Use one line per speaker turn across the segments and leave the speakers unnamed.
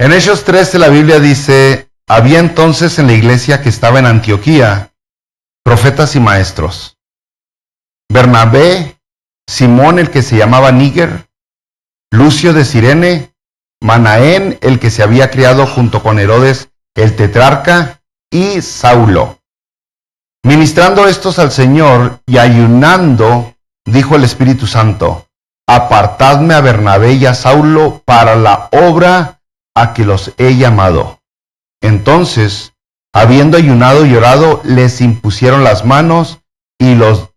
En Hechos 13 la Biblia dice, había entonces en la iglesia que estaba en Antioquía profetas y maestros. Bernabé, Simón el que se llamaba Níger, Lucio de Cirene, Manaén el que se había criado junto con Herodes el tetrarca y Saulo. Ministrando estos al Señor y ayunando, dijo el Espíritu Santo, apartadme a Bernabé y a Saulo para la obra a que los he llamado. Entonces, habiendo ayunado y orado, les impusieron las manos y los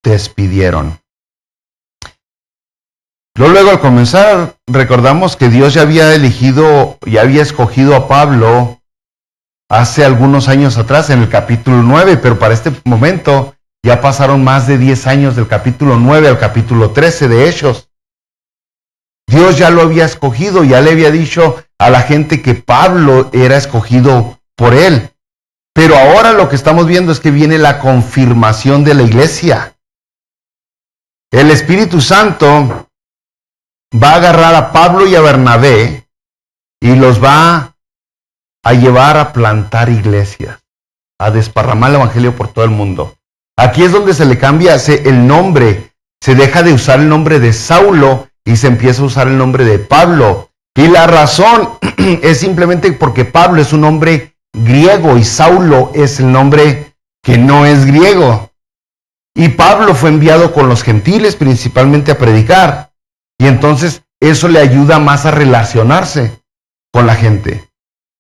despidieron. Luego al comenzar, recordamos que Dios ya había escogido a Pablo hace algunos años atrás, en el capítulo 9, pero para este momento ya pasaron más de 10 años del capítulo 9 al capítulo 13 de Hechos. Dios ya lo había escogido, ya le había dicho a la gente que Pablo era escogido por él. Pero ahora lo que estamos viendo es que viene la confirmación de la iglesia. El Espíritu Santo va a agarrar a Pablo y a Bernabé y los va a llevar a plantar iglesias, a desparramar el evangelio por todo el mundo. Aquí es donde se le cambia el nombre, se deja de usar el nombre de Saulo y se empieza a usar el nombre de Pablo. Y la razón es simplemente porque Pablo es un nombre griego y Saulo es el nombre que no es griego. Y Pablo fue enviado con los gentiles principalmente a predicar. Y entonces eso le ayuda más a relacionarse con la gente.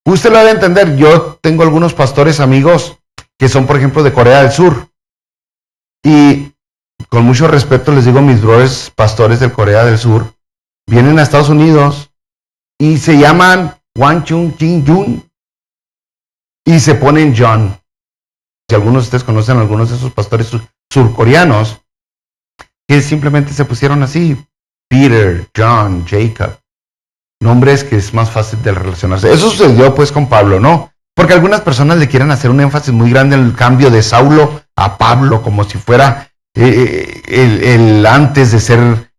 Usted lo debe entender. Yo tengo algunos pastores amigos que son, por ejemplo, de Corea del Sur. Y con mucho respeto les digo, mis brothers pastores de Corea del Sur vienen a Estados Unidos y se llaman Wan Chung Jin Jun y se ponen John. Si algunos de ustedes conocen a algunos de esos pastores surcoreanos que simplemente se pusieron así, Peter, John, Jacob, nombres que es más fácil de relacionarse. Eso sucedió pues con Pablo, ¿no? Porque algunas personas le quieren hacer un énfasis muy grande en el cambio de Saulo a Pablo, como si fuera el antes de ser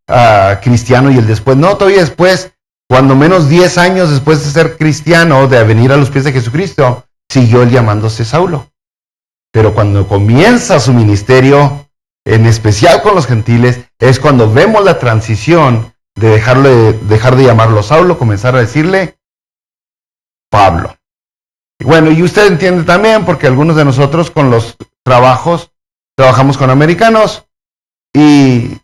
cristiano y el después. No, todavía después, cuando menos 10 años después de ser cristiano, de venir a los pies de Jesucristo, siguió él llamándose Saulo. Pero cuando comienza su ministerio, en especial con los gentiles, es cuando vemos la transición de dejar de llamarlo Saulo, comenzar a decirle Pablo. Y bueno, y usted entiende también, porque algunos de nosotros con los trabajamos con americanos, y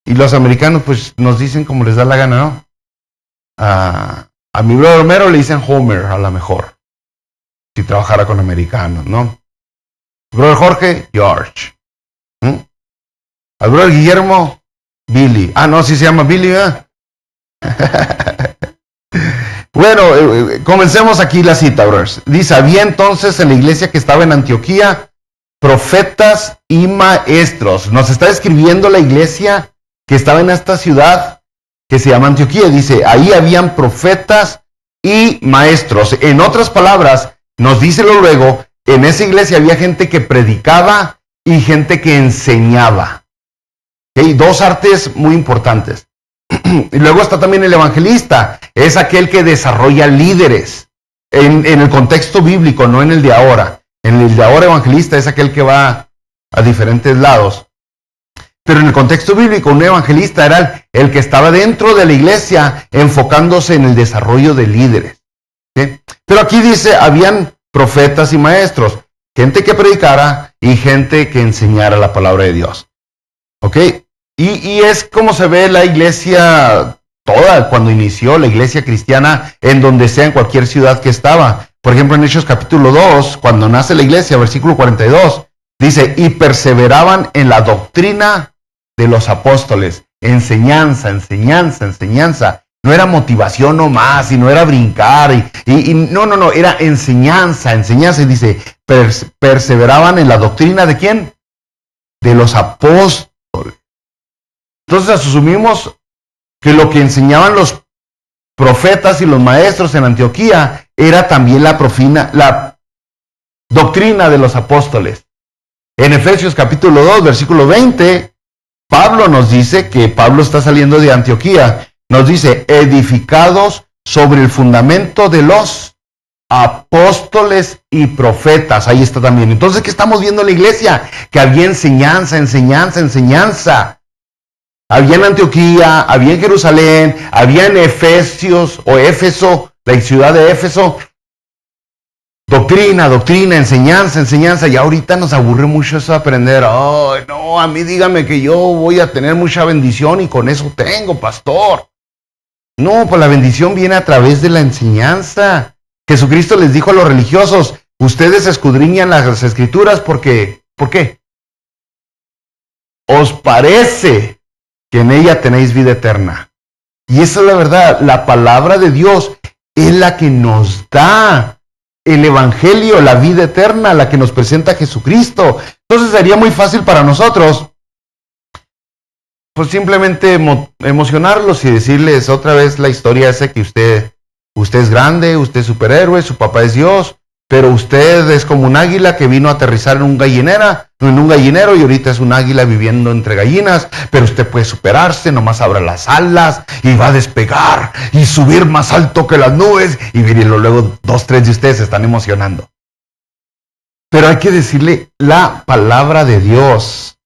los americanos pues nos dicen como les da la gana, ¿no? A mi brother Romero le dicen Homer, a lo mejor, si trabajara con americanos, ¿no? Brother Jorge, George. Al brother Guillermo, Billy. No, sí se llama Billy, ¿eh? Bueno, comencemos aquí la cita, brothers. Dice, había entonces en la iglesia que estaba en Antioquía profetas y maestros. Nos está describiendo la iglesia que estaba en esta ciudad que se llama Antioquía. Dice, ahí habían profetas y maestros. En otras palabras, nos dice luego, en esa iglesia había gente que predicaba y gente que enseñaba. ¿Okay? Dos artes muy importantes. Y luego está también el evangelista. Es aquel que desarrolla líderes. En el contexto bíblico, no en el de ahora. En el de ahora, evangelista es aquel que va a diferentes lados. Pero en el contexto bíblico, un evangelista era el que estaba dentro de la iglesia enfocándose en el desarrollo de líderes. ¿Okay? Pero aquí dice, habían profetas y maestros, gente que predicara y gente que enseñara la palabra de Dios. ¿Ok? Y es como se ve la iglesia toda, cuando inició la iglesia cristiana, en donde sea, en cualquier ciudad que estaba. Por ejemplo, en Hechos capítulo 2, cuando nace la iglesia, versículo 42, dice, y perseveraban en la doctrina de los apóstoles. Enseñanza. No era motivación nomás, y no era brincar, no, era enseñanza. Y dice, perseveraban en la doctrina ¿de quién? De los apóstoles. Entonces asumimos que lo que enseñaban los profetas y los maestros en Antioquía era también la doctrina de los apóstoles. En Efesios capítulo 2, versículo 20, Pablo nos dice que Pablo está saliendo de Antioquía. Nos dice, edificados sobre el fundamento de los apóstoles y profetas. Ahí está también. Entonces, ¿qué estamos viendo en la iglesia? Que había enseñanza. Había en Antioquía, había en Jerusalén, había en Efesios o Éfeso, la ciudad de Éfeso. Doctrina, enseñanza. Y ahorita nos aburre mucho eso de aprender. Ay, no, a mí dígame que yo voy a tener mucha bendición y con eso tengo, pastor. No, pues la bendición viene a través de la enseñanza. Jesucristo les dijo a los religiosos, ustedes escudriñan las escrituras porque, ¿por qué? Os parece que en ella tenéis vida eterna. Y esa es la verdad, la palabra de Dios es la que nos da el evangelio, la vida eterna, la que nos presenta Jesucristo. Entonces sería muy fácil para nosotros, pues simplemente emocionarlos y decirles otra vez la historia esa que usted es grande, usted es superhéroe, su papá es Dios, pero usted es como un águila que vino a aterrizar en un gallinero y ahorita es un águila viviendo entre gallinas, pero usted puede superarse, nomás abra las alas y va a despegar y subir más alto que las nubes y miren, luego 2, 3 de ustedes se están emocionando. Pero hay que decirle la palabra de Dios.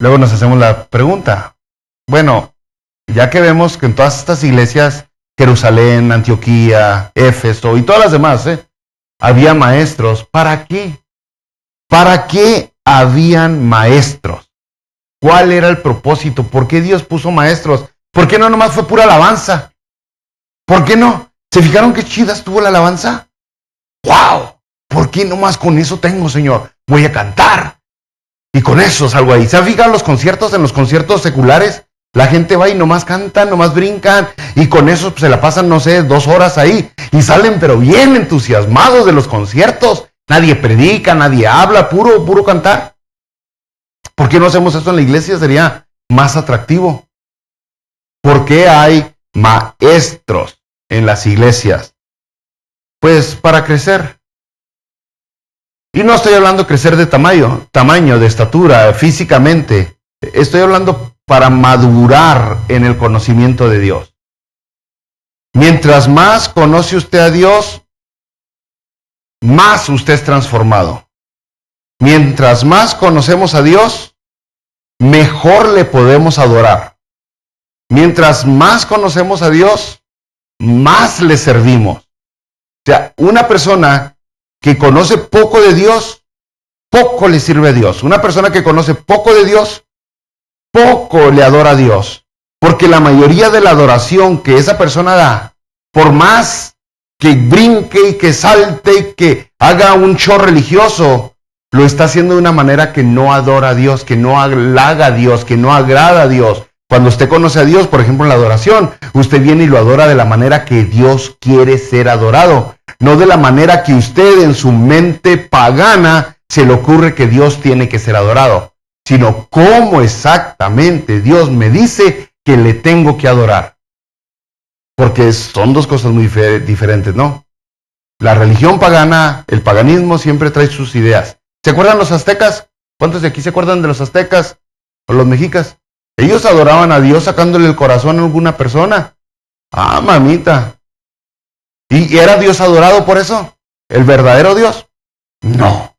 Luego nos hacemos la pregunta, bueno, ya que vemos que en todas estas iglesias, Jerusalén, Antioquía, Éfeso y todas las demás, había maestros. ¿Para qué? ¿Para qué habían maestros? ¿Cuál era el propósito? ¿Por qué Dios puso maestros? ¿Por qué no nomás fue pura alabanza? ¿Por qué no? ¿Se fijaron qué chida estuvo la alabanza? ¡Wow! ¿Por qué nomás con eso tengo, Señor? Voy a cantar. Y con eso salgo ahí. ¿Se han fijado los conciertos? En los conciertos seculares, la gente va y nomás cantan, nomás brincan, y con eso se la pasan, 2 horas ahí, y salen pero bien entusiasmados de los conciertos. Nadie predica, nadie habla, puro cantar. ¿Por qué no hacemos eso en la iglesia? Sería más atractivo. ¿Por qué hay maestros en las iglesias? Pues para crecer. Y no estoy hablando de crecer de tamaño, de estatura, físicamente. Estoy hablando para madurar en el conocimiento de Dios. Mientras más conoce usted a Dios, más usted es transformado. Mientras más conocemos a Dios, mejor le podemos adorar. Mientras más conocemos a Dios, más le servimos. O sea, una persona que conoce poco de Dios, poco le sirve a Dios. Una persona que conoce poco de Dios, poco le adora a Dios. Porque la mayoría de la adoración que esa persona da, por más que brinque y que salte y que haga un show religioso, lo está haciendo de una manera que no adora a Dios, que no halaga a Dios, que no agrada a Dios. Cuando usted conoce a Dios, por ejemplo, en la adoración, usted viene y lo adora de la manera que Dios quiere ser adorado. No de la manera que usted en su mente pagana se le ocurre que Dios tiene que ser adorado, sino cómo exactamente Dios me dice que le tengo que adorar. Porque son dos cosas muy diferentes, ¿no? La religión pagana, el paganismo siempre trae sus ideas. ¿Se acuerdan los aztecas? ¿Cuántos de aquí se acuerdan de los aztecas o los mexicas? Ellos adoraban a Dios sacándole el corazón a alguna persona. Ah, mamita. ¿Y era Dios adorado por eso? ¿El verdadero Dios? No.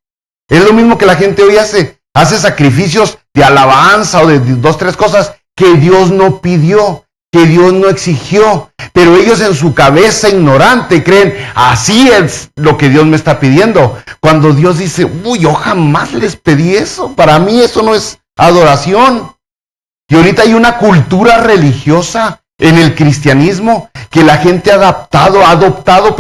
Es lo mismo que la gente hoy hace. Hace sacrificios de alabanza o de 2, 3 cosas que Dios no pidió, que Dios no exigió. Pero ellos en su cabeza ignorante creen, así es lo que Dios me está pidiendo. Cuando Dios dice, uy, yo jamás les pedí eso. Para mí eso no es adoración. Y ahorita hay una cultura religiosa en el cristianismo que la gente ha adoptado,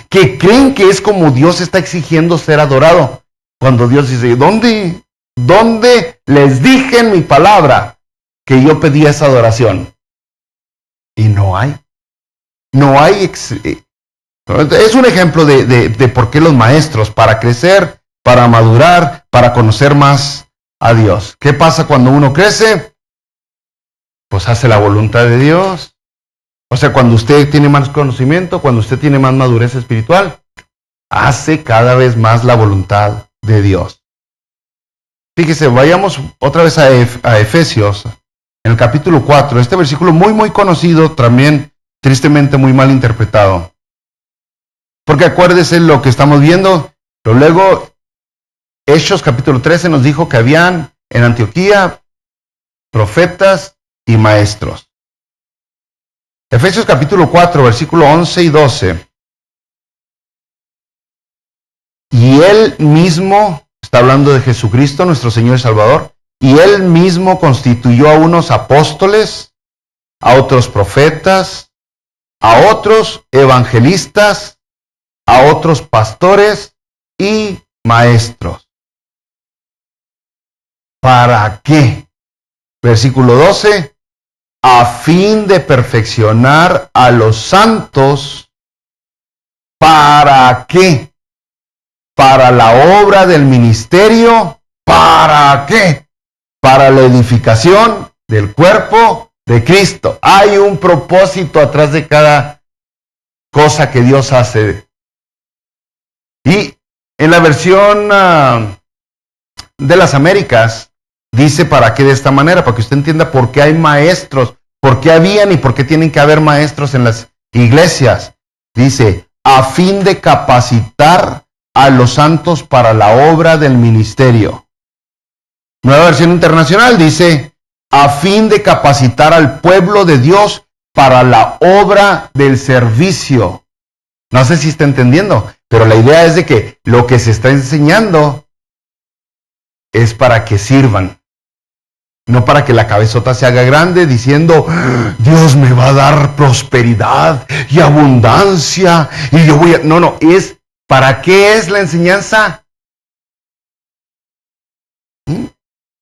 que creen que es como Dios está exigiendo ser adorado. Cuando Dios dice, ¿dónde les dije en mi palabra que yo pedí esa adoración? Y no hay. No hay. Es un ejemplo de por qué los maestros, para crecer, para madurar, para conocer más a Dios. ¿Qué pasa cuando uno crece? Pues hace la voluntad de Dios. O sea, cuando usted tiene más conocimiento, cuando usted tiene más madurez espiritual, hace cada vez más la voluntad de Dios. Fíjese, vayamos otra vez a Efesios, en el capítulo 4, este versículo muy conocido, también tristemente muy mal interpretado. Porque acuérdese lo que estamos viendo, pero luego Hechos capítulo 13 nos dijo que habían en Antioquía profetas y maestros. Efesios capítulo 4, versículo 11 y 12. Y él mismo, está hablando de Jesucristo, nuestro Señor y Salvador, y él mismo constituyó a unos apóstoles, a otros profetas, a otros evangelistas, a otros pastores y maestros. ¿Para qué? Versículo 12. A fin de perfeccionar a los santos. ¿Para qué? Para la obra del ministerio. ¿Para qué? Para la edificación del cuerpo de Cristo. Hay un propósito atrás de cada cosa que Dios hace. Y en la versión de las Américas, dice para qué de esta manera, para que usted entienda por qué hay maestros, por qué habían y por qué tienen que haber maestros en las iglesias. Dice, a fin de capacitar a los santos para la obra del ministerio. Nueva versión internacional dice, a fin de capacitar al pueblo de Dios para la obra del servicio. No sé si está entendiendo, pero la idea es de que lo que se está enseñando es para que sirvan. No para que la cabezota se haga grande diciendo, Dios me va a dar prosperidad y abundancia y yo voy a... No, es ¿para qué es la enseñanza?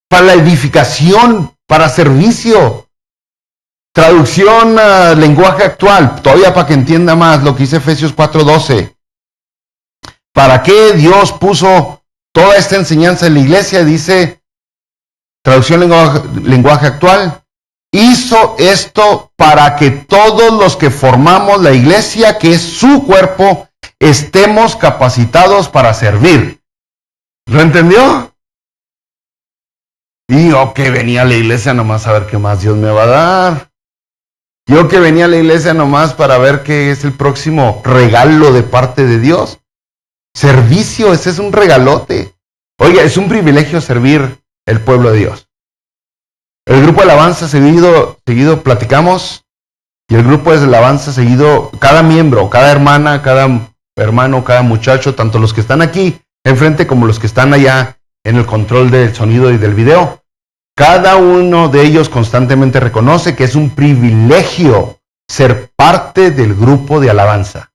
Para la edificación, para servicio. Traducción lenguaje actual, todavía para que entienda más lo que dice Efesios 4:12. ¿Para qué Dios puso toda esta enseñanza en la iglesia? Dice... Traducción lenguaje actual. Hizo esto para que todos los que formamos la iglesia, que es su cuerpo, estemos capacitados para servir. ¿Lo entendió? Y yo que venía a la iglesia nomás a ver qué más Dios me va a dar. Yo que venía a la iglesia nomás para ver qué es el próximo regalo de parte de Dios. Servicio, ese es un regalote. Oiga, es un privilegio servir el pueblo de Dios. El grupo de alabanza seguido platicamos, y el grupo de alabanza seguido, cada miembro, cada hermana, cada hermano, cada muchacho, tanto los que están aquí enfrente como los que están allá en el control del sonido y del video, cada uno de ellos constantemente reconoce que es un privilegio ser parte del grupo de alabanza.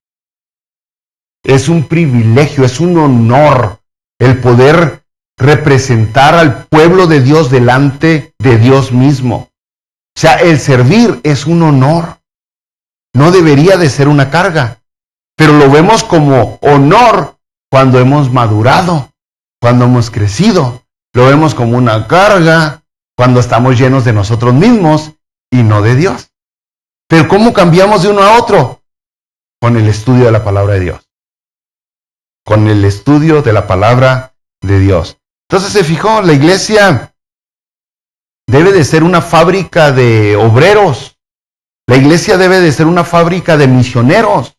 Es un privilegio, es un honor el poder representar al pueblo de Dios delante de Dios mismo. O sea, el servir es un honor. No debería de ser una carga, pero lo vemos como honor cuando hemos madurado, cuando hemos crecido. Lo vemos como una carga cuando estamos llenos de nosotros mismos y no de Dios. Pero ¿cómo cambiamos de uno a otro? Con el estudio de la palabra de Dios. Con el estudio de la palabra de Dios. Entonces se fijó, la iglesia debe de ser una fábrica de obreros. La iglesia debe de ser una fábrica de misioneros.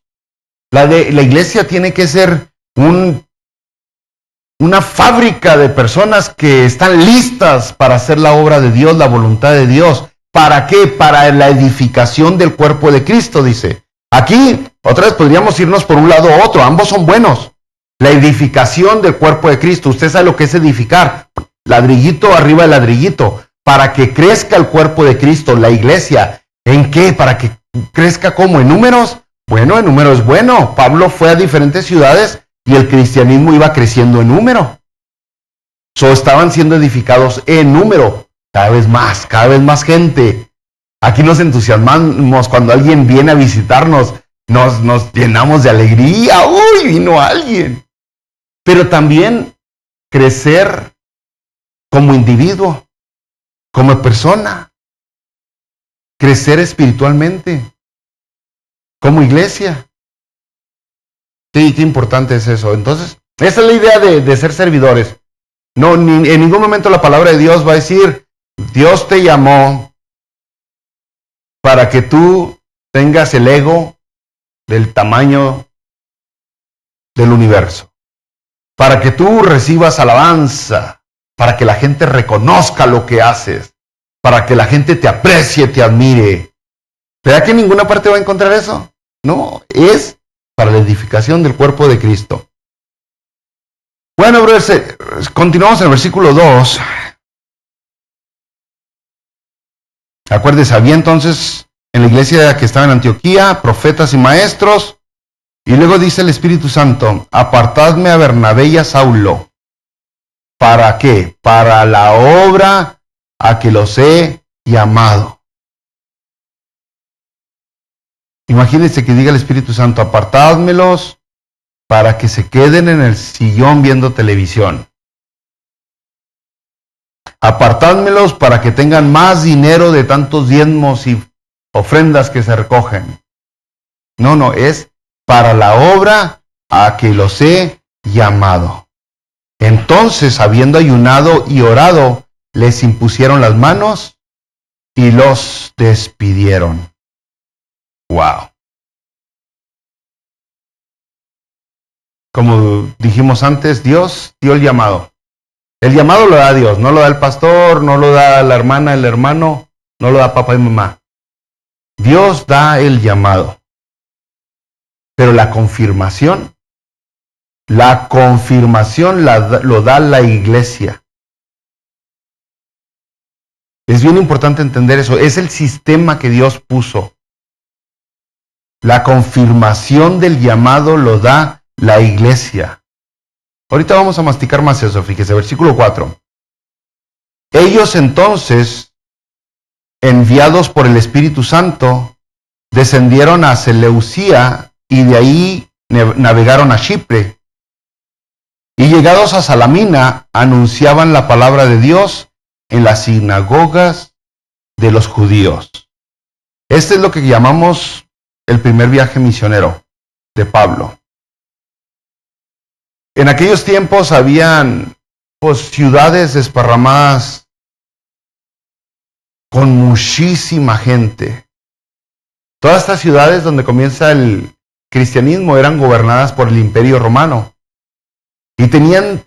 La iglesia tiene que ser una fábrica de personas que están listas para hacer la obra de Dios, la voluntad de Dios. ¿Para qué? Para la edificación del cuerpo de Cristo, dice. Aquí, otra vez podríamos irnos por un lado u otro, ambos son buenos. La edificación del cuerpo de Cristo. Usted sabe lo que es edificar. Ladrillito arriba de ladrillito. Para que crezca el cuerpo de Cristo, la iglesia. ¿En qué? Para que crezca ¿cómo? ¿En números? Bueno, en números es bueno. Pablo fue a diferentes ciudades y el cristianismo iba creciendo en número. Estaban siendo edificados en número. Cada vez más gente. Aquí nos entusiasmamos cuando alguien viene a visitarnos. Nos llenamos de alegría. ¡Uy! Vino alguien. Pero también crecer como individuo, como persona, crecer espiritualmente, como iglesia. Sí, qué importante es eso. Entonces, esa es la idea de ser servidores. No, en ningún momento la palabra de Dios va a decir, Dios te llamó para que tú tengas el ego del tamaño del universo, para que tú recibas alabanza, para que la gente reconozca lo que haces, para que la gente te aprecie, te admire. ¿Verdad que en ninguna parte va a encontrar eso? No, es para la edificación del cuerpo de Cristo. Bueno, continuamos en el versículo 2. Acuérdese, había entonces en la iglesia que estaba en Antioquía profetas y maestros, y luego dice el Espíritu Santo, apartadme a Bernabé y a Saulo. ¿Para qué? Para la obra a que los he llamado. Imagínense que diga el Espíritu Santo, apartádmelos para que se queden en el sillón viendo televisión. Apartádmelos para que tengan más dinero de tantos diezmos y ofrendas que se recogen. No, es para la obra a que los he llamado. Entonces, habiendo ayunado y orado, les impusieron las manos y los despidieron. Wow. Como dijimos antes, Dios dio el llamado. El llamado lo da Dios, no lo da el pastor, no lo da la hermana, el hermano, no lo da papá y mamá. Dios da el llamado. Pero la confirmación lo da la iglesia. Es bien importante entender eso. Es el sistema que Dios puso. La confirmación del llamado lo da la iglesia. Ahorita vamos a masticar más eso, fíjese, versículo 4. Ellos entonces, enviados por el Espíritu Santo, descendieron a Seleucía y de ahí navegaron a Chipre. Y llegados a Salamina, anunciaban la palabra de Dios en las sinagogas de los judíos. Este es lo que llamamos el primer viaje misionero de Pablo. En aquellos tiempos habían ciudades desparramadas con muchísima gente. Todas estas ciudades donde comienza el cristianismo eran gobernadas por el Imperio Romano y tenían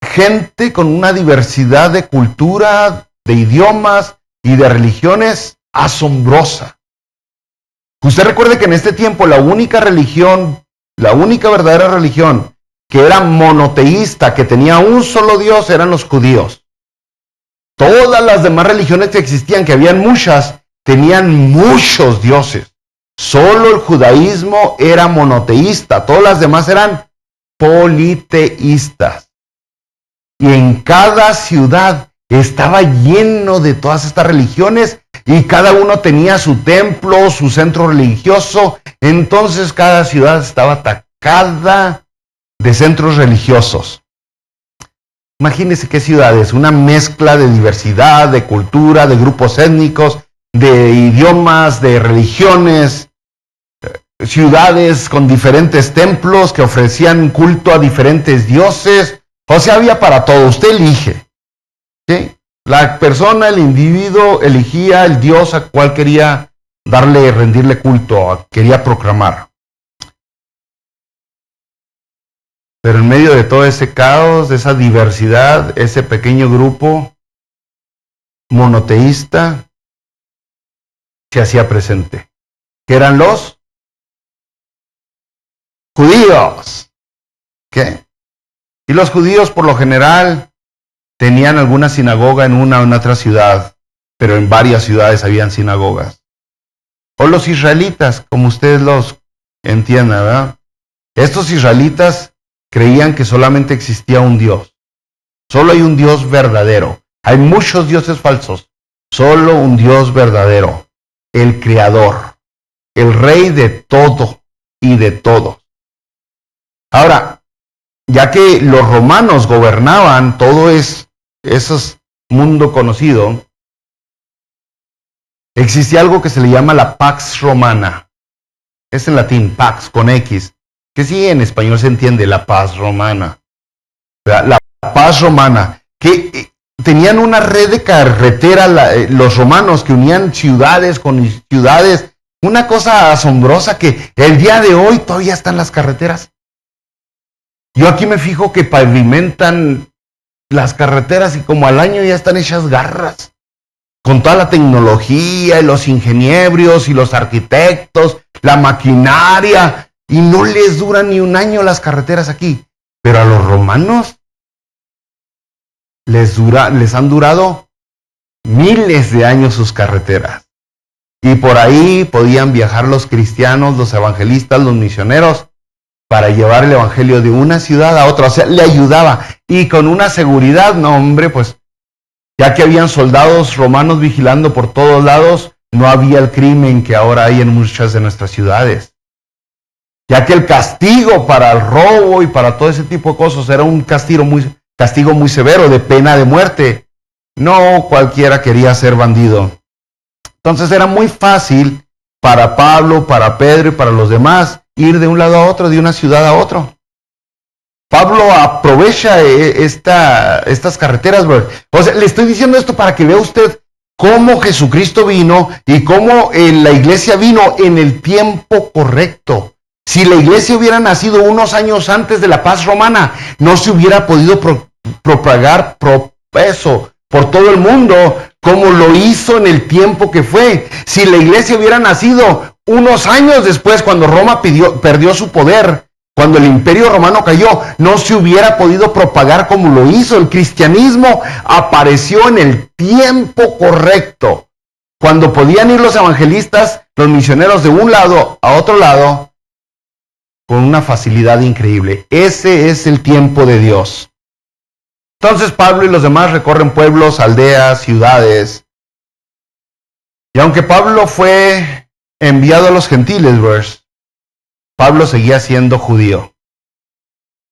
gente con una diversidad de cultura, de idiomas y de religiones asombrosa. Usted recuerde que en este tiempo la única verdadera religión que era monoteísta, que tenía un solo Dios, eran los judíos. Todas las demás religiones que existían, que habían muchas, tenían muchos dioses. Solo el judaísmo era monoteísta, todas las demás eran politeístas. Y en cada ciudad estaba lleno de todas estas religiones y cada uno tenía su templo, su centro religioso. Entonces cada ciudad estaba atacada de centros religiosos. Imagínense qué ciudades, una mezcla de diversidad, de cultura, de grupos étnicos, de idiomas, de religiones, ciudades con diferentes templos que ofrecían culto a diferentes dioses. O sea, había para todo, usted elige. ¿Sí? La persona, el individuo, elegía el dios a cual quería rendirle culto, quería proclamar. Pero en medio de todo ese caos, de esa diversidad, ese pequeño grupo monoteísta se hacía presente. ¿Qué eran los judíos? ¿Qué? Y los judíos por lo general tenían alguna sinagoga en una o en otra ciudad, pero en varias ciudades habían sinagogas. O los israelitas, como ustedes los entiendan, ¿verdad? Estos israelitas creían que solamente existía un Dios. Solo hay un Dios verdadero. Hay muchos dioses falsos. Solo un Dios verdadero. El Creador. El Rey de todo y de todos. Ahora, ya que los romanos gobernaban todo ese mundo conocido, existía algo que se le llama la Pax Romana. Es en latín, Pax, con X. Que sí, en español se entiende, la paz romana. La paz romana. Que tenían una red de carretera, los romanos, que unían ciudades con ciudades. Una cosa asombrosa que el día de hoy todavía están las carreteras. Yo aquí me fijo que pavimentan las carreteras y como al año ya están hechas garras. Con toda la tecnología y los ingenieros y los arquitectos, la maquinaria, y no les dura ni un año las carreteras aquí. Pero a los romanos les han durado miles de años sus carreteras. Y por ahí podían viajar los cristianos, los evangelistas, los misioneros, para llevar el evangelio de una ciudad a otra. O sea, le ayudaba. Y con una seguridad, no hombre, pues, ya que habían soldados romanos vigilando por todos lados, no había el crimen que ahora hay en muchas de nuestras ciudades. Ya que el castigo para el robo y para todo ese tipo de cosas era un castigo muy severo, de pena de muerte. No cualquiera quería ser bandido. Entonces era muy fácil para Pablo, para Pedro y para los demás ir de un lado a otro, de una ciudad a otro. Pablo aprovecha estas carreteras, bro. O sea, le estoy diciendo esto para que vea usted cómo Jesucristo vino y cómo la iglesia vino en el tiempo correcto. Si la iglesia hubiera nacido unos años antes de la paz romana, no se hubiera podido propagar eso por todo el mundo como lo hizo en el tiempo que fue. Si la iglesia hubiera nacido unos años después, cuando Roma perdió su poder, cuando el imperio romano cayó, no se hubiera podido propagar como lo hizo. El cristianismo apareció en el tiempo correcto, cuando podían ir los evangelistas, los misioneros de un lado a otro lado, con una facilidad increíble. Ese es el tiempo de Dios. Entonces Pablo y los demás recorren pueblos, aldeas, ciudades. Y aunque Pablo fue enviado a los gentiles, Pablo seguía siendo judío.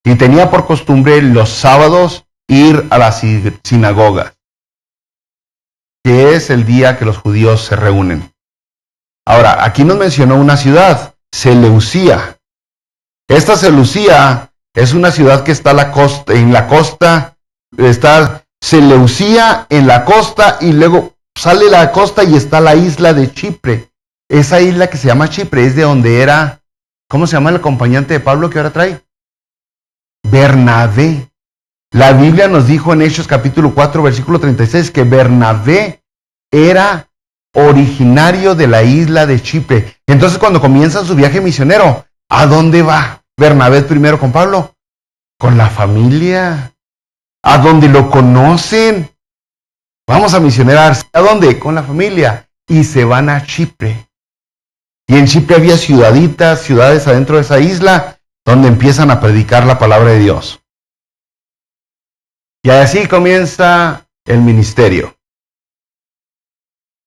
Y tenía por costumbre los sábados ir a la sinagoga, que es el día que los judíos se reúnen. Ahora, aquí nos mencionó una ciudad, Seleucía. Esta Seleucía es una ciudad que está en la costa, está Seleucía en la costa y luego sale la costa y está la isla de Chipre. Esa isla que se llama Chipre es de donde era, ¿cómo se llama el acompañante de Pablo que ahora trae? Bernabé. La Biblia nos dijo en Hechos capítulo 4, versículo 36, que Bernabé era originario de la isla de Chipre. Entonces cuando comienza su viaje misionero, ¿a dónde va Bernabé primero con Pablo? Con la familia, a donde lo conocen. Vamos a misionear. ¿A dónde? Con la familia. Y se van a Chipre. Y en Chipre había ciudades adentro de esa isla, donde empiezan a predicar la palabra de Dios. Y así comienza el ministerio.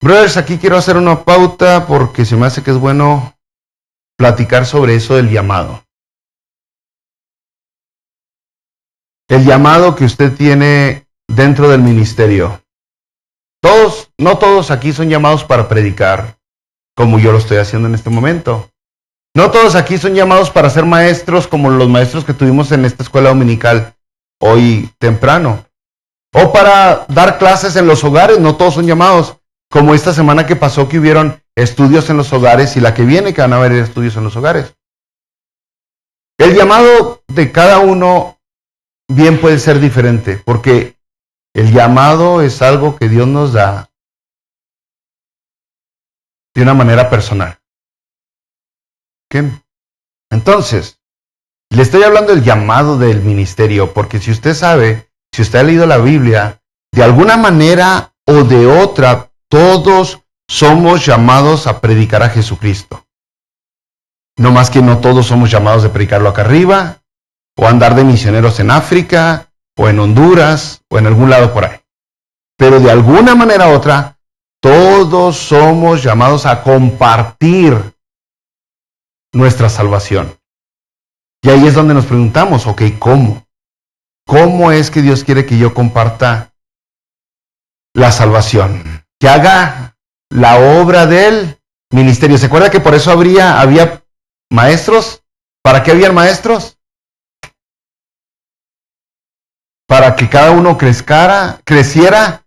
Brothers, aquí quiero hacer una pauta porque se me hace que es bueno platicar sobre eso del llamado. El llamado que usted tiene dentro del ministerio. No todos aquí son llamados para predicar, como yo lo estoy haciendo en este momento. No todos aquí son llamados para ser maestros, como los maestros que tuvimos en esta escuela dominical hoy temprano. O para dar clases en los hogares, no todos son llamados. Como esta semana que pasó que hubieron estudios en los hogares y la que viene que van a haber estudios en los hogares. El llamado de cada uno bien puede ser diferente, porque el llamado es algo que Dios nos da de una manera personal. ¿Qué? Entonces, le estoy hablando del llamado del ministerio, porque si usted sabe, si usted ha leído la Biblia, de alguna manera o de otra, todos somos llamados a predicar a Jesucristo. No más que no todos somos llamados de predicarlo acá arriba, o andar de misioneros en África, o en Honduras, o en algún lado por ahí. Pero de alguna manera u otra, todos somos llamados a compartir nuestra salvación. Y ahí es donde nos preguntamos, ok, ¿cómo? ¿Cómo es que Dios quiere que yo comparta la salvación? Que haga la obra del ministerio. ¿Se acuerda que por eso había maestros? ¿Para qué habían maestros? para que cada uno creciera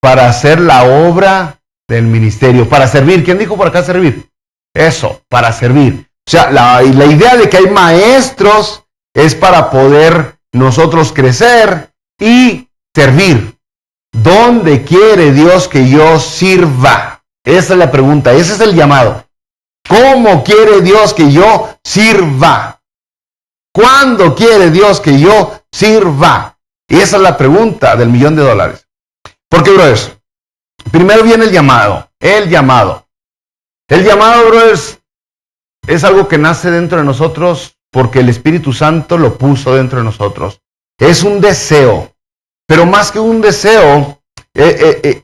para hacer la obra del ministerio, para servir. ¿Quién dijo por acá servir? Eso, para servir. O sea, la idea de que hay maestros es para poder nosotros crecer y servir. ¿Dónde quiere Dios que yo sirva? Esa es la pregunta, ese es el llamado. ¿Cómo quiere Dios que yo sirva? ¿Cuándo quiere Dios que yo sirva? Y esa es la pregunta del $1,000,000. ¿Por qué, brothers? Primero viene el llamado. El llamado, brothers, es algo que nace dentro de nosotros porque el Espíritu Santo lo puso dentro de nosotros. Es un deseo. Pero más que un deseo, el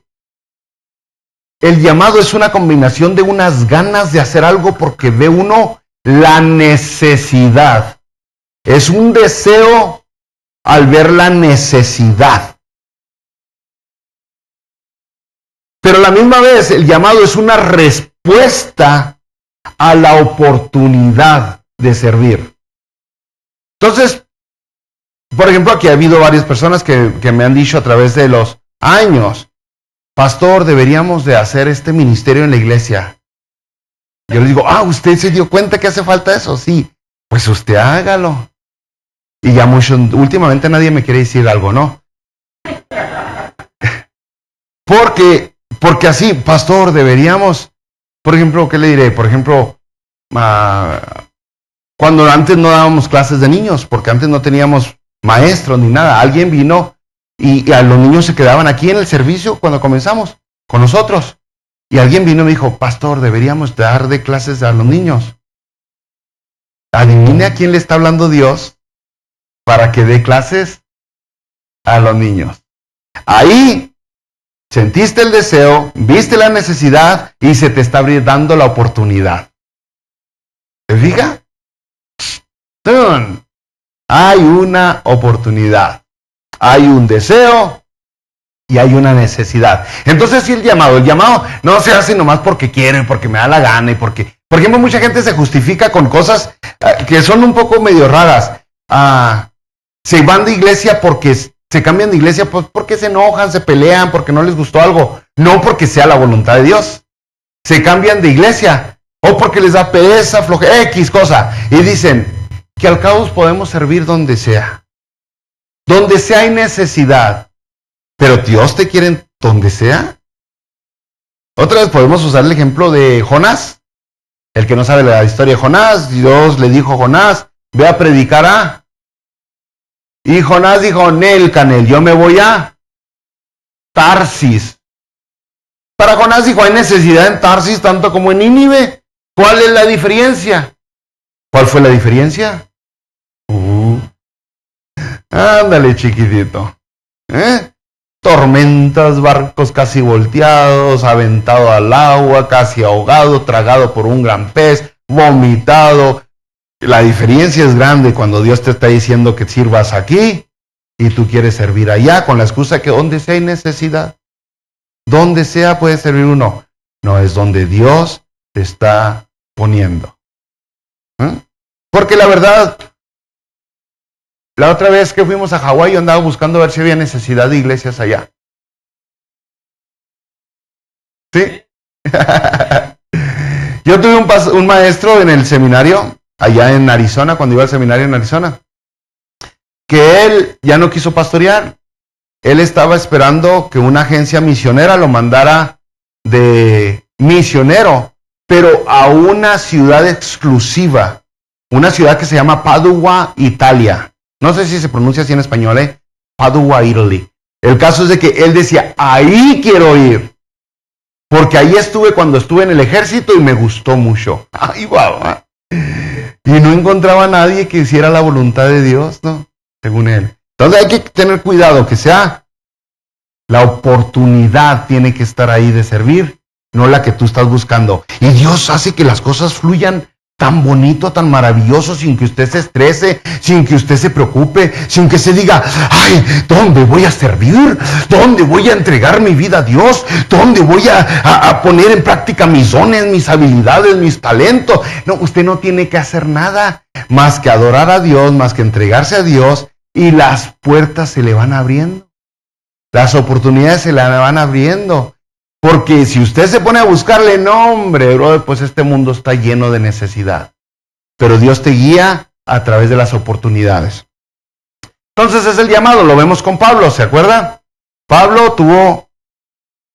llamado es una combinación de unas ganas de hacer algo porque ve uno la necesidad. Es un deseo al ver la necesidad. Pero a la misma vez el llamado es una respuesta a la oportunidad de servir. Entonces, por ejemplo, aquí ha habido varias personas que me han dicho a través de los años, pastor, deberíamos de hacer este ministerio en la iglesia. Yo les digo, ¿usted se dio cuenta que hace falta eso? Sí, pues usted hágalo. Y ya últimamente nadie me quiere decir algo, ¿no? Porque así, pastor, deberíamos, por ejemplo, ¿qué le diré? Por ejemplo, cuando antes no dábamos clases de niños, porque antes no teníamos maestros ni nada, alguien vino y a los niños se quedaban aquí en el servicio cuando comenzamos con nosotros. Y alguien vino y me dijo, pastor, deberíamos dar de clases a los niños. Adivine a quién le está hablando Dios para que dé clases a los niños. Ahí sentiste el deseo, viste la necesidad y se te está dando la oportunidad. ¿Te fijas? Hay una oportunidad, hay un deseo y hay una necesidad. Entonces, si el llamado no se hace nomás porque quiere, porque me da la gana y porque mucha gente se justifica con cosas que son un poco medio raras. Se van de iglesia porque se cambian de iglesia, pues porque se enojan, se pelean, porque no les gustó algo, no porque sea la voluntad de Dios. Se cambian de iglesia o porque les da pereza, flojera, X cosa, y dicen que al cabo podemos servir donde sea. Donde sea hay necesidad. Pero Dios te quiere donde sea. Otra vez podemos usar el ejemplo de Jonás. El que no sabe la historia de Jonás, Dios le dijo a Jonás, ve a predicar a. Y Jonás dijo, Nel, Canel, yo me voy a Tarsis. Para Jonás dijo, hay necesidad en Tarsis tanto como en Nínive. ¿Cuál es la diferencia? ¿Cuál fue la diferencia? Ándale, chiquitito. Tormentas, barcos casi volteados, aventado al agua, casi ahogado, tragado por un gran pez, vomitado. La diferencia es grande cuando Dios te está diciendo que sirvas aquí y tú quieres servir allá con la excusa que donde sea hay necesidad. Donde sea puede servir uno. No, es donde Dios te está poniendo. Porque la verdad, la otra vez que fuimos a Hawái yo andaba buscando ver si había necesidad de iglesias allá. ¿Sí? Yo tuve un maestro en el seminario, allá en Arizona, cuando iba al seminario en Arizona, que él ya no quiso pastorear. Él estaba esperando que una agencia misionera lo mandara de misionero, pero a una ciudad exclusiva, una ciudad que se llama Padua, Italia. No sé si se pronuncia así en español, Padua, Italy. El caso es de que él decía, ahí quiero ir, porque ahí estuve cuando estuve en el ejército y me gustó mucho. Ay, guau. Y no encontraba a nadie que hiciera la voluntad de Dios, ¿no? Según él. Entonces hay que tener cuidado, que sea la oportunidad tiene que estar ahí de servir, no la que tú estás buscando. Y Dios hace que las cosas fluyan tan bonito, tan maravilloso, sin que usted se estrese, sin que usted se preocupe, sin que se diga, ay, ¿dónde voy a servir? ¿Dónde voy a entregar mi vida a Dios? ¿Dónde voy a poner en práctica mis dones, mis habilidades, mis talentos? No, usted no tiene que hacer nada más que adorar a Dios, más que entregarse a Dios y las puertas se le van abriendo. Las oportunidades se le van abriendo. Porque si usted se pone a buscarle, no, hombre, brother, pues este mundo está lleno de necesidad. Pero Dios te guía a través de las oportunidades. Entonces es el llamado, lo vemos con Pablo, ¿se acuerda? Pablo tuvo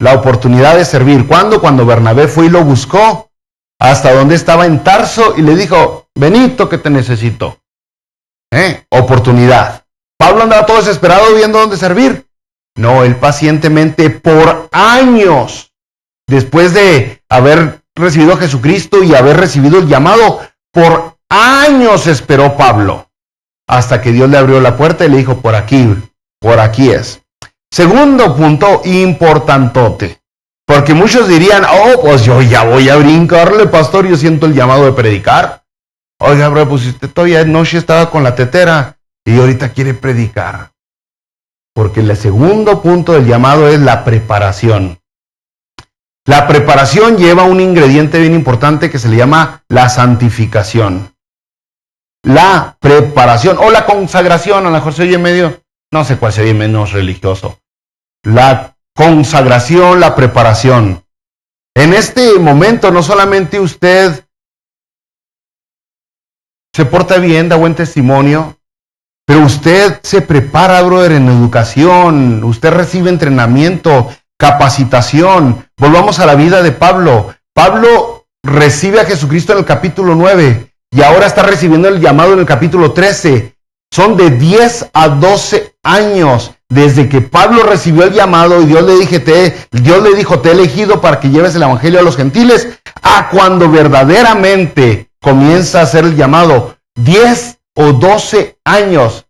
la oportunidad de servir. ¿Cuándo? Cuando Bernabé fue y lo buscó hasta donde estaba en Tarso y le dijo, Benito, que te necesito. Oportunidad. Pablo andaba todo desesperado viendo dónde servir. No, él pacientemente por años, después de haber recibido a Jesucristo y haber recibido el llamado, por años esperó Pablo, hasta que Dios le abrió la puerta y le dijo, por aquí es. Segundo punto importantote, porque muchos dirían, oh, pues yo ya voy a brincarle, pastor, yo siento el llamado de predicar. Oiga, bro, pues usted todavía anoche estaba con la tetera y ahorita quiere predicar. Porque el segundo punto del llamado es la preparación. La preparación lleva un ingrediente bien importante que se le llama la santificación. La preparación o la consagración, a lo mejor se oye medio, no sé cuál se oye menos religioso. La consagración, la preparación. En este momento no solamente usted se porta bien, da buen testimonio, pero usted se prepara, brother, en educación, usted recibe entrenamiento, capacitación. Volvamos a la vida de Pablo. Pablo recibe a Jesucristo en el capítulo 9 y ahora está recibiendo el llamado en el capítulo 13. Son de 10 a 12 años desde que Pablo recibió el llamado y Dios le dijo, te he elegido para que lleves el evangelio a los gentiles, a cuando verdaderamente comienza a hacer el llamado. 10 o 12 años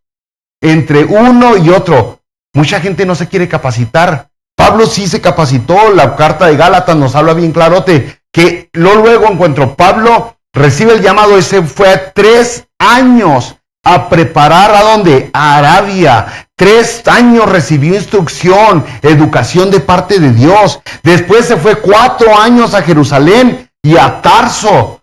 entre uno y otro. Mucha gente no se quiere capacitar. Pablo sí se capacitó. La carta de Gálatas nos habla bien clarote que luego encuentro. Pablo recibe el llamado y se fue a 3 años a preparar ¿a dónde? A Arabia. 3 años recibió instrucción, educación de parte de Dios. Después se fue 4 años a Jerusalén y a Tarso.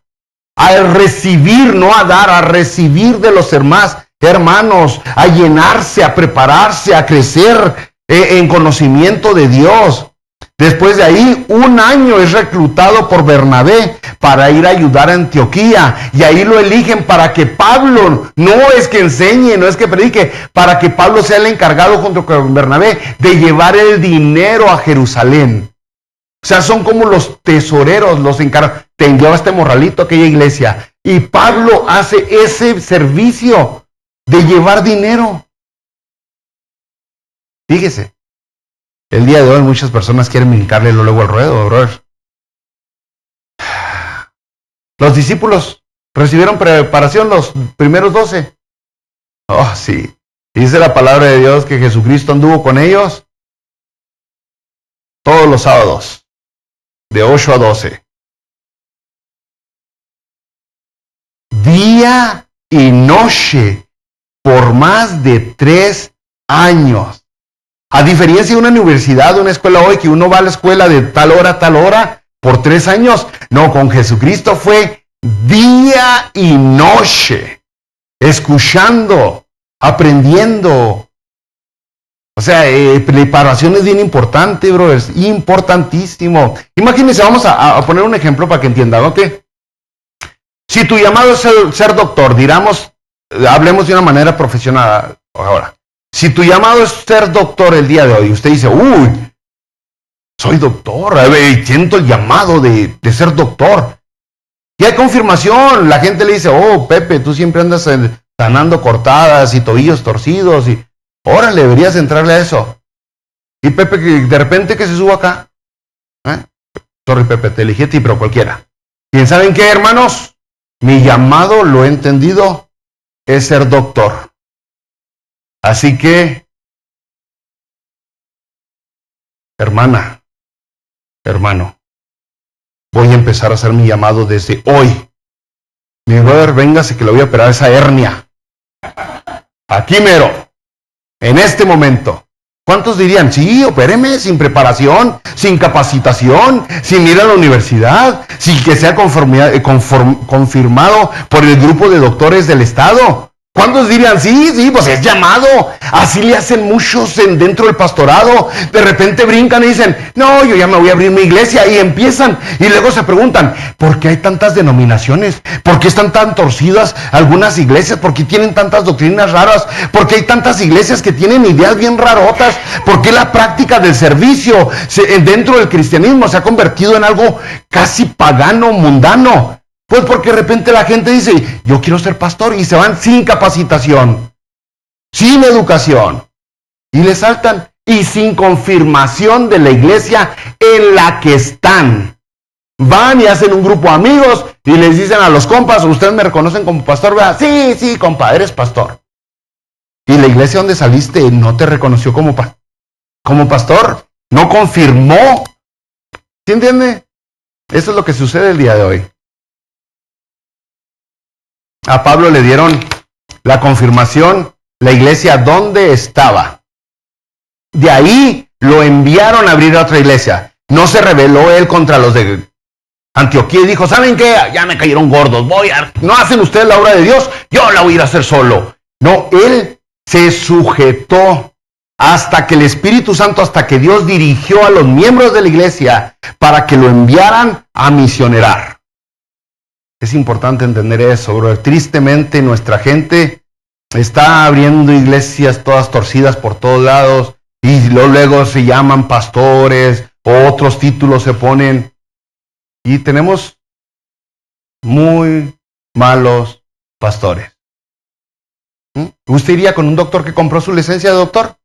A recibir, no a dar, a recibir de los hermanos, a llenarse, a prepararse, a crecer en conocimiento de Dios. Después de ahí, 1 año es reclutado por Bernabé para ir a ayudar a Antioquía. Y ahí lo eligen para que Pablo, no es que enseñe, no es que predique, para que Pablo sea el encargado junto con Bernabé de llevar el dinero a Jerusalén. O sea, son como los tesoreros, los encargados. Te enviaba este morralito a aquella iglesia. Y Pablo hace ese servicio de llevar dinero. Fíjese, el día de hoy muchas personas quieren brincarle luego al ruedo, brother. Los discípulos recibieron preparación los primeros 12. Oh, sí. Dice la palabra de Dios que Jesucristo anduvo con ellos todos los sábados. De 8 a 12. Día y noche por más de 3 años. A diferencia de una universidad, una escuela hoy, que uno va a la escuela de tal hora, por 3 años. No, con Jesucristo fue día y noche. Escuchando, aprendiendo. O sea, preparación es bien importante, bro, es importantísimo. Imagínense, vamos a poner un ejemplo para que entiendan, ¿ok? Si tu llamado es ser doctor, hablemos de una manera profesional ahora. Si tu llamado es ser doctor el día de hoy, usted dice, uy, soy doctor, siento el llamado de ser doctor. Y hay confirmación, la gente le dice, oh, Pepe, tú siempre andas sanando cortadas y tobillos torcidos y... Órale, deberías entrarle a eso. Y Pepe, que de repente que se suba acá. Sorry, Pepe, te elegí a ti, pero cualquiera. ¿Y saben qué, hermanos? Mi llamado, lo he entendido, es ser doctor. Así que, hermana, hermano, voy a empezar a hacer mi llamado desde hoy. Mi brother, véngase que le voy a operar esa hernia. Aquí mero. En este momento, ¿cuántos dirían? Sí, opéreme sin preparación, sin capacitación, sin ir a la universidad, sin que sea confirmado por el grupo de doctores del Estado. ¿Cuántos dirían, sí, pues es llamado? Así le hacen muchos dentro del pastorado. De repente brincan y dicen, no, yo ya me voy a abrir mi iglesia. Y empiezan. Y luego se preguntan, ¿por qué hay tantas denominaciones? ¿Por qué están tan torcidas algunas iglesias? ¿Por qué tienen tantas doctrinas raras? ¿Por qué hay tantas iglesias que tienen ideas bien rarotas? ¿Por qué la práctica del servicio dentro del cristianismo se ha convertido en algo casi pagano, mundano? Pues porque de repente la gente dice, yo quiero ser pastor, y se van sin capacitación, sin educación, y les saltan, y sin confirmación de la iglesia en la que están. Van y hacen un grupo de amigos, y les dicen a los compas, ¿ustedes me reconocen como pastor? ¿Verdad? Sí, compa, eres pastor. Y la iglesia donde saliste no te reconoció como pastor, no confirmó. ¿Sí entiende? Eso es lo que sucede el día de hoy. A Pablo le dieron la confirmación, la iglesia donde estaba. De ahí lo enviaron a abrir otra iglesia. No se rebeló él contra los de Antioquía y dijo, ¿saben qué? Ya me cayeron gordos, no hacen ustedes la obra de Dios, yo la voy a ir a hacer solo. No, él se sujetó hasta que el Espíritu Santo, hasta que Dios dirigió a los miembros de la iglesia para que lo enviaran a misionerar. Es importante entender eso, bro. Tristemente nuestra gente está abriendo iglesias todas torcidas por todos lados y luego se llaman pastores o otros títulos se ponen. Y tenemos muy malos pastores. ¿Usted iría con un doctor que compró su licencia de doctor?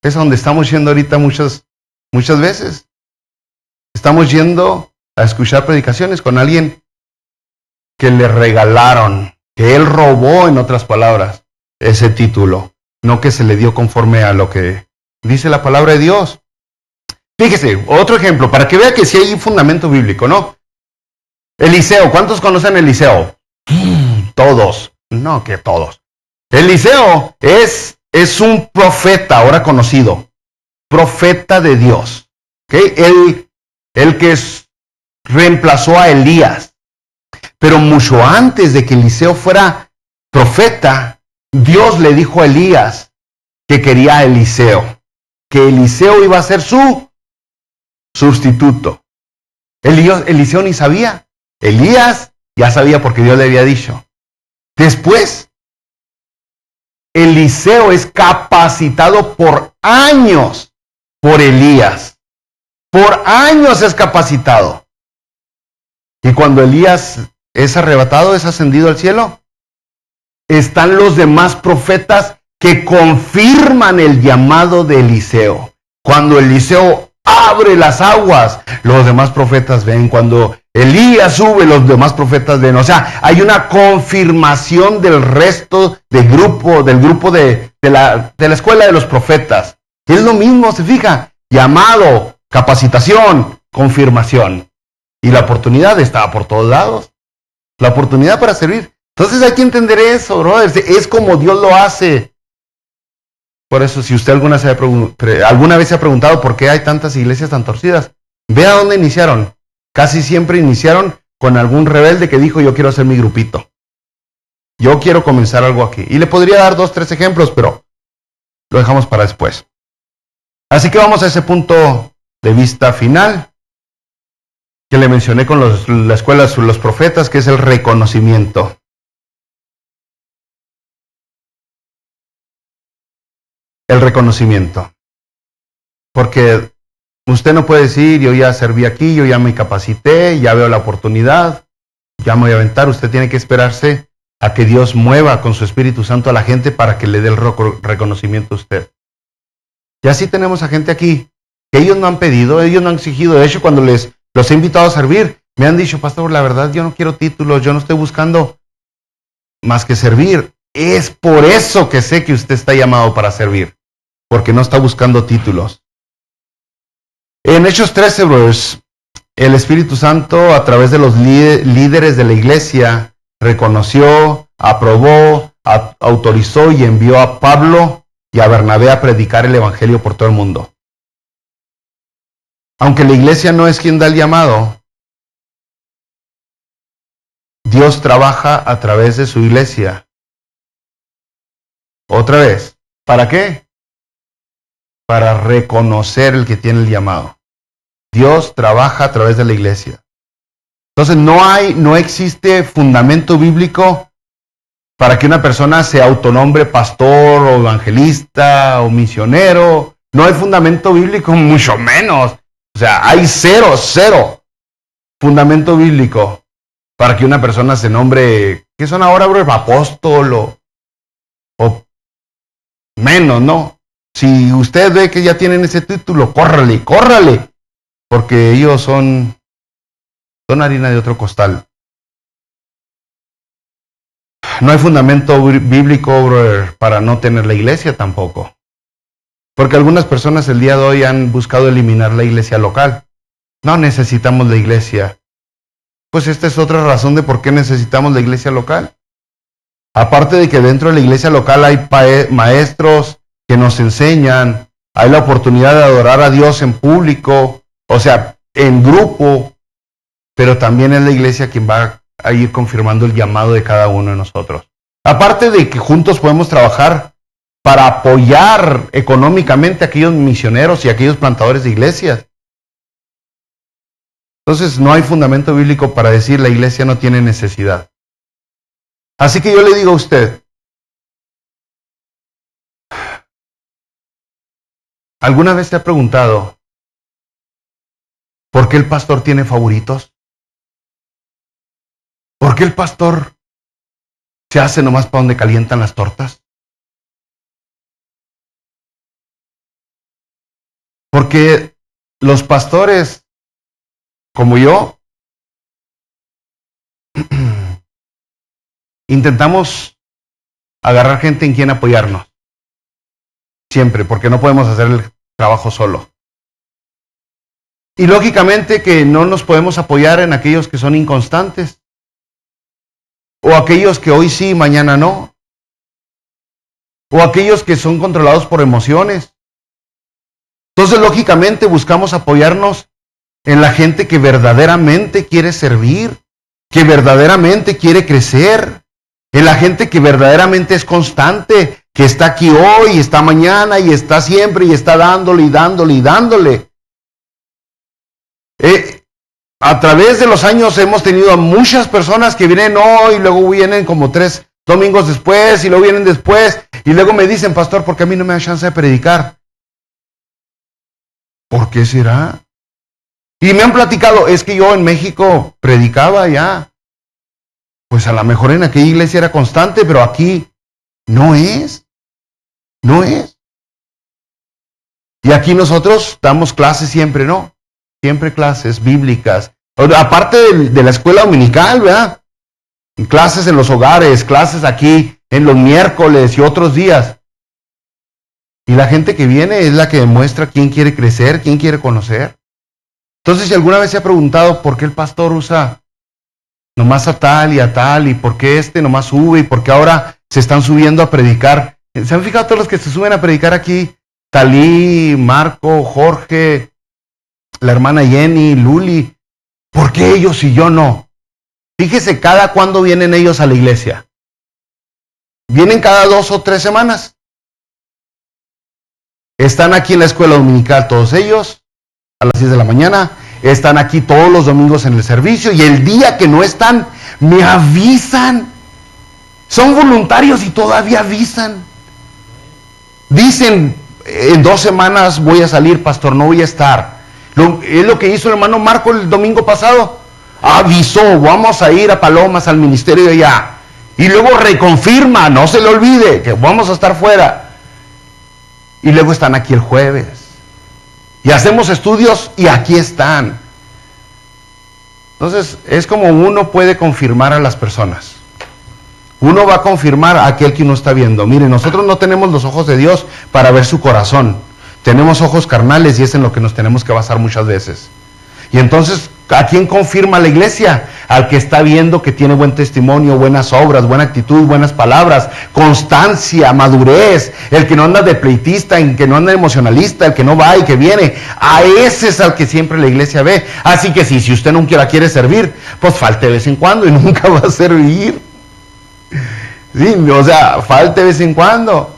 Es a donde estamos yendo ahorita muchas veces. Estamos yendo a escuchar predicaciones con alguien que le regalaron, que él robó, en otras palabras, ese título, no que se le dio conforme a lo que dice la palabra de Dios. Fíjese, otro ejemplo, para que vea que sí hay un fundamento bíblico, ¿no? Eliseo, ¿cuántos conocen Eliseo? Todos, no que todos. Eliseo es un profeta, ahora conocido, profeta de Dios, ¿okay? El que reemplazó a Elías. Pero mucho antes de que Eliseo fuera profeta, Dios le dijo a Elías que quería a Eliseo, que Eliseo iba a ser su sustituto. Eliseo ni sabía. Elías ya sabía porque Dios le había dicho. Después, Eliseo es capacitado por años por Elías. Por años es capacitado. Y cuando Elías es arrebatado, es ascendido al cielo, están los demás profetas que confirman el llamado de Eliseo. Cuando Eliseo abre las aguas, los demás profetas ven. Cuando Elías sube, los demás profetas ven. O sea, hay una confirmación del resto del grupo de la escuela de los profetas. Es lo mismo, se fija, llamado, capacitación, confirmación. Y la oportunidad estaba por todos lados. La oportunidad para servir. Entonces hay que entender eso, brother. Es como Dios lo hace. Por eso, si usted alguna vez se ha preguntado por qué hay tantas iglesias tan torcidas, vea dónde iniciaron. Casi siempre iniciaron con algún rebelde que dijo, yo quiero hacer mi grupito. Yo quiero comenzar algo aquí. Y le podría dar 2, 3 ejemplos, pero lo dejamos para después. Así que vamos a ese punto de vista final que le mencioné con la escuela de los profetas, que es el reconocimiento. El reconocimiento. Porque usted no puede decir, yo ya serví aquí, yo ya me capacité, ya veo la oportunidad, ya me voy a aventar. Usted tiene que esperarse a que Dios mueva con su Espíritu Santo a la gente para que le dé el reconocimiento a usted. Y así tenemos a gente aquí, que ellos no han pedido, ellos no han exigido. De hecho, cuando los he invitado a servir, me han dicho, pastor, la verdad yo no quiero títulos, yo no estoy buscando más que servir. Es por eso que sé que usted está llamado para servir, porque no está buscando títulos. En Hechos 13, brothers, el Espíritu Santo, a través de los líderes de la iglesia, reconoció, aprobó, autorizó y envió a Pablo y a Bernabé a predicar el evangelio por todo el mundo. Aunque la iglesia no es quien da el llamado, Dios trabaja a través de su iglesia. Otra vez, ¿para qué? Para reconocer el que tiene el llamado. Dios trabaja a través de la iglesia. Entonces no existe fundamento bíblico para que una persona se autonombre pastor o evangelista o misionero. No hay fundamento bíblico, mucho menos. O sea, hay cero fundamento bíblico para que una persona se nombre, ¿qué son ahora, bro? Apóstol o menos, ¿no? Si usted ve que ya tienen ese título, córrale, porque ellos son harina de otro costal. No hay fundamento bíblico, brother, para no tener la iglesia tampoco. Porque algunas personas el día de hoy han buscado eliminar la iglesia local. No necesitamos la iglesia. Pues esta es otra razón de por qué necesitamos la iglesia local. Aparte de que dentro de la iglesia local hay maestros que nos enseñan, hay la oportunidad de adorar a Dios en público, o sea, en grupo, pero también es la iglesia quien va a ir confirmando el llamado de cada uno de nosotros. Aparte de que juntos podemos trabajar para apoyar económicamente a aquellos misioneros y a aquellos plantadores de iglesias. Entonces no hay fundamento bíblico para decir la iglesia no tiene necesidad. Así que yo le digo a usted, ¿alguna vez te ha preguntado por qué el pastor tiene favoritos? ¿Por qué el pastor se hace nomás para donde calientan las tortas? Porque los pastores, como yo, intentamos agarrar gente en quien apoyarnos. Siempre, porque no podemos hacer el trabajo solo. Y lógicamente que no nos podemos apoyar en aquellos que son inconstantes. O aquellos que hoy sí, mañana no. O aquellos que son controlados por emociones. Entonces, lógicamente, buscamos apoyarnos en la gente que verdaderamente quiere servir, que verdaderamente quiere crecer, en la gente que verdaderamente es constante, que está aquí hoy, está mañana y está siempre y está dándole y dándole y dándole. A través de los años hemos tenido a muchas personas que vienen hoy y luego vienen como 3 domingos después y luego vienen después y luego me dicen, pastor, ¿por qué a mí no me da chance de predicar? ¿Por qué será? Y me han platicado, es que yo en México predicaba ya. Pues a lo mejor en aquella iglesia era constante, pero aquí no es. No es. Y aquí nosotros damos clases siempre, ¿no? Siempre clases bíblicas. Aparte de la escuela dominical, ¿verdad? Clases en los hogares, clases aquí en los miércoles y otros días. Y la gente que viene es la que demuestra quién quiere crecer, quién quiere conocer. Entonces, si alguna vez se ha preguntado por qué el pastor usa nomás a tal y por qué nomás sube y por qué ahora se están subiendo a predicar. ¿Se han fijado todos los que se suben a predicar aquí? Talí, Marco, Jorge, la hermana Jenny, Luli. ¿Por qué ellos y yo no? Fíjese cada cuándo vienen ellos a la iglesia. Vienen cada 2 o 3 semanas. Están aquí en la escuela dominical todos ellos, a las 10 de la mañana. Están aquí todos los domingos en el servicio y el día que no están, me avisan. Son voluntarios y todavía avisan. Dicen, en 2 semanas voy a salir, pastor, no voy a estar. Es lo que hizo el hermano Marco el domingo pasado. Avisó, vamos a ir a Palomas al ministerio de allá. Y luego reconfirma, no se le olvide, que vamos a estar fuera. Y luego están aquí el jueves. Y hacemos estudios y aquí están. Entonces, es como uno puede confirmar a las personas. Uno va a confirmar a aquel que uno está viendo. Mire, nosotros no tenemos los ojos de Dios para ver su corazón. Tenemos ojos carnales y es en lo que nos tenemos que basar muchas veces. Y entonces, ¿A quién confirma la iglesia? Al que está viendo que tiene buen testimonio, buenas obras, buena actitud, buenas palabras, constancia, madurez, el que no anda de pleitista, el que no anda de emocionalista, el que no va y que viene. A ese es al que siempre la iglesia ve. Así que si usted nunca quiere servir, pues falte de vez en cuando y nunca va a servir. Sí, o sea, falte de vez en cuando.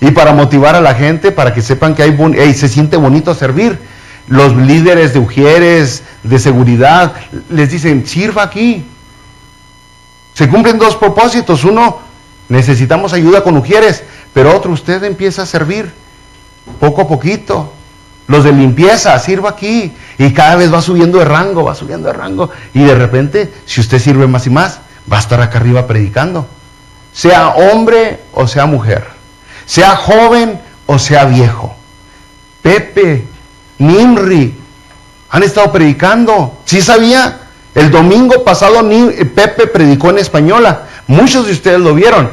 Y para motivar a la gente, para que sepan que se siente bonito servir. Los líderes de ujieres, de seguridad, les dicen, sirva aquí. Se cumplen dos propósitos. Uno, necesitamos ayuda con ujieres, pero otro, usted empieza a servir poco a poquito. Los de limpieza, sirva aquí. Y cada vez va subiendo de rango, va subiendo de rango. Y de repente, si usted sirve más y más, va a estar acá arriba predicando. Sea hombre o sea mujer. Sea joven o sea viejo. Pepe, Nimri, han estado predicando. ¿Sí sabía? El domingo pasado Pepe predicó en española. Muchos de ustedes lo vieron.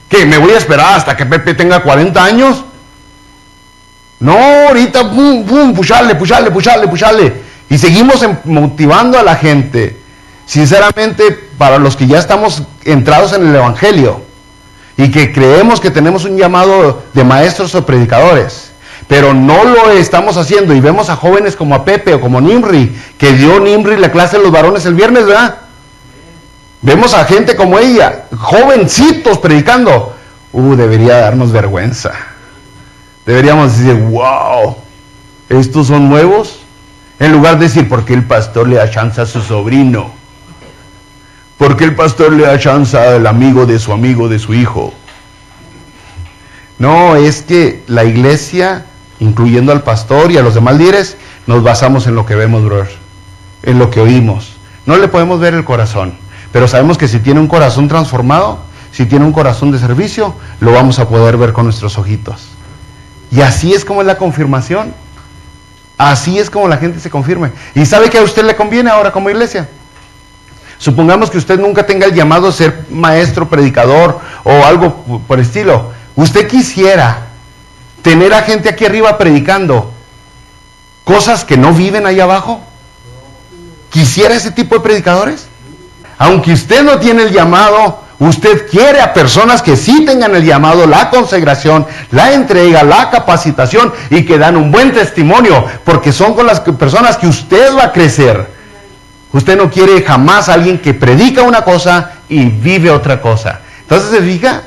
¿Qué? ¿Me voy a esperar hasta que Pepe tenga 40 años? No, ahorita, pucharle. Y seguimos motivando a la gente. Sinceramente, para los que ya estamos entrados en el Evangelio y que creemos que tenemos un llamado de maestros o predicadores, pero no lo estamos haciendo, y vemos a jóvenes como a Pepe o como Nimri, que dio Nimri la clase de los varones el viernes, ¿verdad? Vemos a gente como ella, jovencitos predicando. Debería darnos vergüenza. Deberíamos decir, wow, estos son nuevos. En lugar de decir, ¿por qué el pastor le da chance a su sobrino? ¿Por qué el pastor le da chance al amigo de su hijo? No, es que la iglesia, incluyendo al pastor y a los demás líderes, nos basamos en lo que vemos, brother, en lo que oímos. No le podemos ver el corazón, pero sabemos que si tiene un corazón transformado, si tiene un corazón de servicio, lo vamos a poder ver con nuestros ojitos. Y así es como es la confirmación. Así es como la gente se confirma. ¿Y sabe que a usted le conviene ahora como iglesia? Supongamos que usted nunca tenga el llamado a ser maestro, predicador o algo por el estilo. ¿Usted quisiera tener a gente aquí arriba predicando cosas que no viven ahí abajo? ¿Quisiera ese tipo de predicadores? Aunque usted no tiene el llamado, usted quiere a personas que sí tengan el llamado, la consagración, la entrega, la capacitación y que dan un buen testimonio, porque son con las personas que usted va a crecer. Usted no quiere jamás a alguien que predica una cosa y vive otra cosa. Entonces, ¿se fija?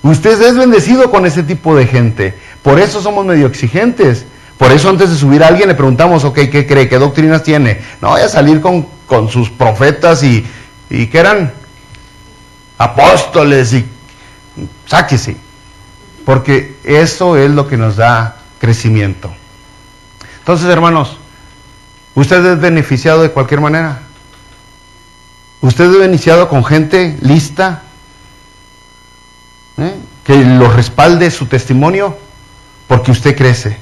Usted es bendecido con ese tipo de gente. Por eso somos medio exigentes. Por eso antes de subir a alguien le preguntamos, ok, ¿qué cree? ¿Qué doctrinas tiene? No vaya a salir con sus profetas y que eran apóstoles y sáquese. Porque eso es lo que nos da crecimiento. Entonces, hermanos, ¿usted es beneficiado de cualquier manera? ¿Usted es beneficiado con gente lista? Que lo respalde su testimonio, porque usted crece.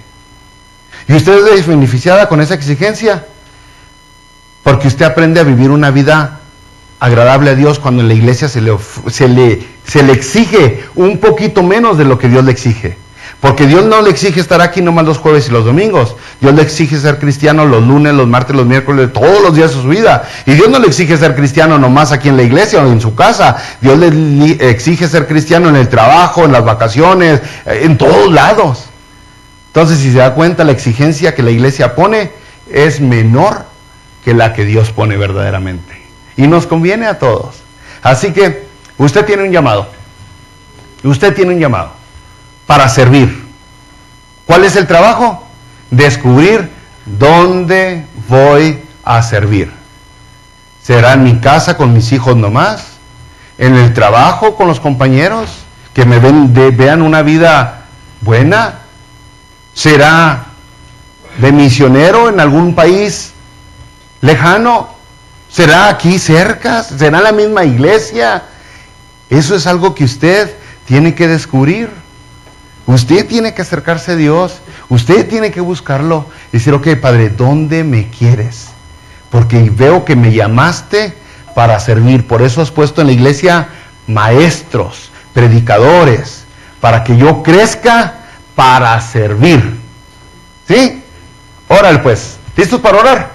Y usted es beneficiada con esa exigencia, porque usted aprende a vivir una vida agradable a Dios cuando en la iglesia se le exige un poquito menos de lo que Dios le exige. Porque Dios no le exige estar aquí nomás los jueves y los domingos. Dios le exige ser cristiano los lunes, los martes, los miércoles, todos los días de su vida. Y Dios no le exige ser cristiano nomás aquí en la iglesia o en su casa. Dios le exige ser cristiano en el trabajo, en las vacaciones, en todos lados. Entonces, si se da cuenta, la exigencia que la iglesia pone es menor que la que Dios pone verdaderamente. Y nos conviene a todos. Así que usted tiene un llamado. Usted tiene un llamado para servir. ¿Cuál es el trabajo? Descubrir dónde voy a servir. ¿Será en mi casa con mis hijos nomás? ¿En el trabajo con los compañeros? ¿Que me vean una vida buena? ¿Será de misionero en algún país lejano? ¿Será aquí cerca? ¿Será en la misma iglesia? Eso es algo que usted tiene que descubrir. Usted tiene que acercarse a Dios, usted tiene que buscarlo y decir, ok, Padre, ¿dónde me quieres? Porque veo que me llamaste para servir, por eso has puesto en la iglesia maestros, predicadores, para que yo crezca para servir. ¿Sí? Órale pues, ¿listos para orar?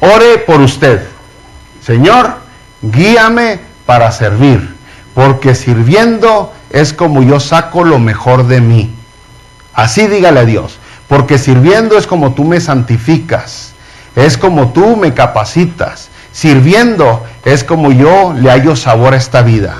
ore por usted. Señor, guíame para servir, porque sirviendo es como yo saco lo mejor de mí. Así dígale a Dios, porque sirviendo es como tú me santificas, es como tú me capacitas, sirviendo es como yo le hallo sabor a esta vida.